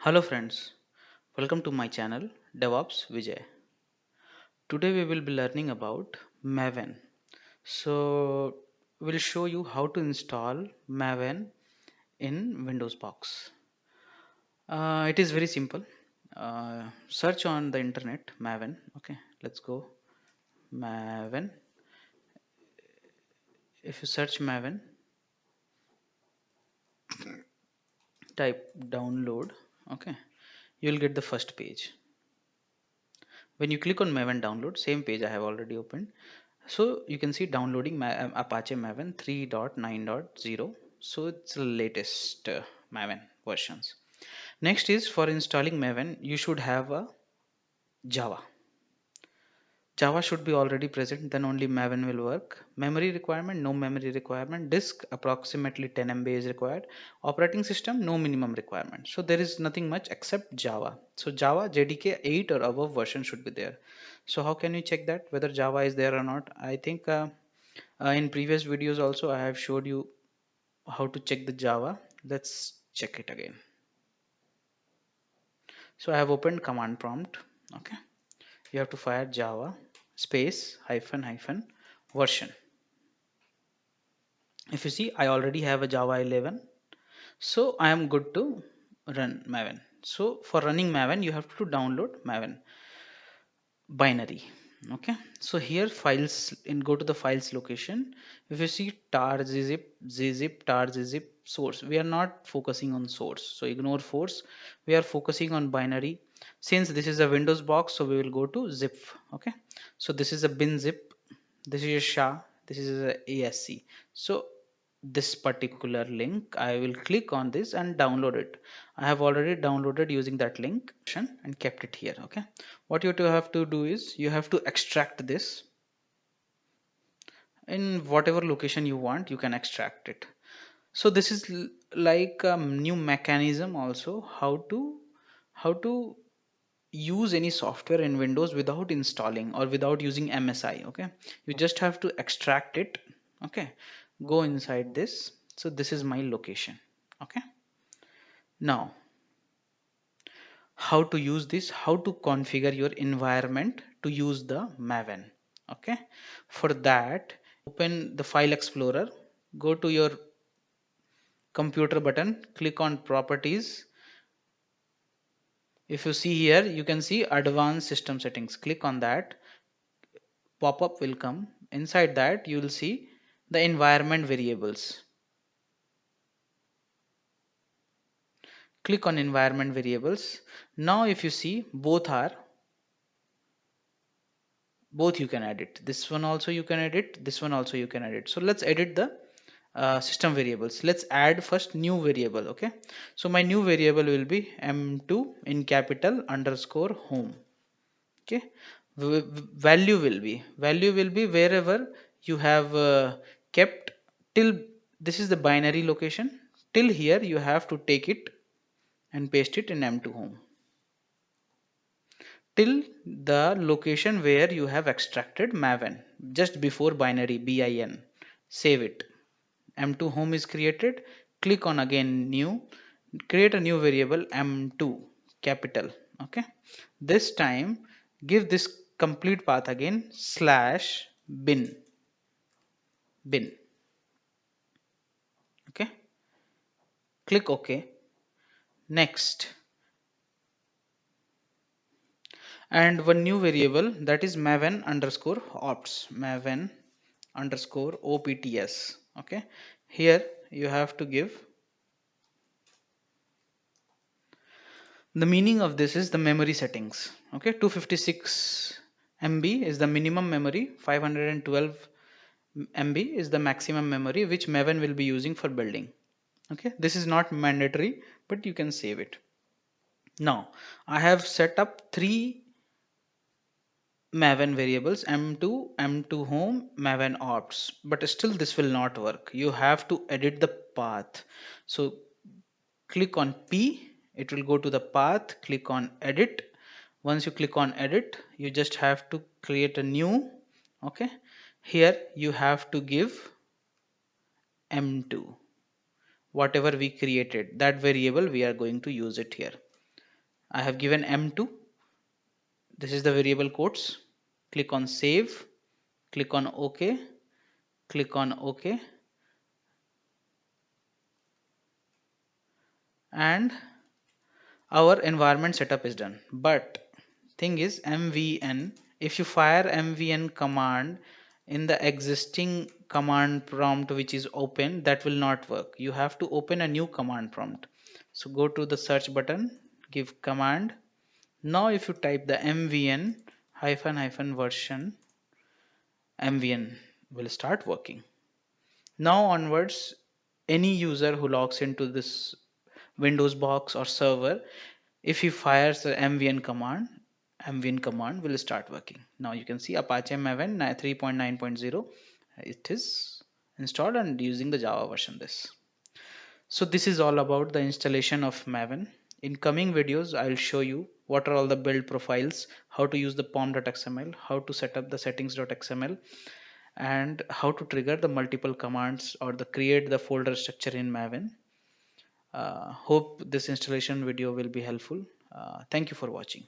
Hello friends, welcome to my channel DevOps Vijay. Today we will be learning about Maven. So we'll show you how to install Maven in Windows box. It is very simple. Search on the internet Maven. Okay, let's go Maven. If you search Maven, type download. Okay, you'll get the first page. When you click on Maven download, same page I have already opened. So you can see downloading Apache Maven 3.9.0. So it's the latest Maven versions. Next is for installing Maven, you should have a Java. Java should be already present, then only Maven will work. Memory requirement, no memory requirement. Disk, approximately 10 MB is required. Operating system, no minimum requirement. So there is nothing much except Java. So Java JDK 8 or above version should be there. So how can you check that whether Java is there or not? I think in previous videos also I have showed you how to check the Java. Let's check it again. So I have opened command prompt. Okay, you have to fire Java space hyphen hyphen version. If you see, I already have a Java 11, so I am good to run Maven. So for running Maven, you have to download Maven binary. Okay, so here files, in go to the files location. If you see tar zzip tar zzip source, we are not focusing on source, so ignore force. We are focusing on binary. Since this is a Windows box, so we will go to zip. Okay, so this is a bin zip, this is a sha, this is a asc. So this particular link, I will click on this and download it. I have already downloaded using that link and kept it here. Okay, what you have to do is you have to extract this in whatever location you want. You can extract it. So this is like a new mechanism also, how to use any software in Windows without installing or without using MSI. Okay, you just have to extract it. Okay, go inside this. So this is my location. Okay, now how to use this, how to configure your environment to use the Maven. Okay, for that open the file explorer, go to your computer button, click on properties. If you see here, you can see advanced system settings. Click on that, pop-up will come. Inside that you will see the environment variables. Click on environment variables. Now if you see, both you can edit. This one also you can edit, this one also you can edit. So let's edit the system variables. Let's add first new variable. Okay, so my new variable will be m2 in capital underscore home. Okay, value will be wherever you have kept till, this is the binary location, till here you have to take it and paste it in m2 home till the location where you have extracted Maven just before binary bin. Save it. M2 home is created. Click on again new, create a new variable m2 capital. Okay, this time give this complete path again slash bin. Okay, click OK. Next, and one new variable, that is maven underscore opts. Okay, here you have to give the meaning of this is the memory settings. Okay, 256 MB is the minimum memory, 512 MB is the maximum memory which Maven will be using for building. Okay, this is not mandatory, but you can save it. Now I have set up three Maven variables, m2, m2 home, Maven ops, but still this will not work. You have to edit the path. So click on P, it will go to the path, click on edit. Once you click on edit, you just have to create a new. Okay, here you have to give m2, whatever we created, that variable we are going to use it here. I have given m2. This is the variable quotes. Click on save, click on OK, click on OK, and our environment setup is done. But thing is mvn, if you fire mvn command in the existing command prompt which is open, that will not work. You have to open a new command prompt. So go to the search button, give command. Now if you type the mvn hyphen hyphen version, mvn will start working. Now onwards, any user who logs into this Windows box or server, if he fires the mvn command will start working. Now you can see Apache Maven 3.9.0, it is installed and using the Java version this. So this is all about the installation of Maven. In coming videos, I'll show you what are all the build profiles, how to use the pom.xml, how to set up the settings.xml, and how to trigger the multiple commands or the create the folder structure in Maven. Hope this installation video will be helpful. Thank you for watching.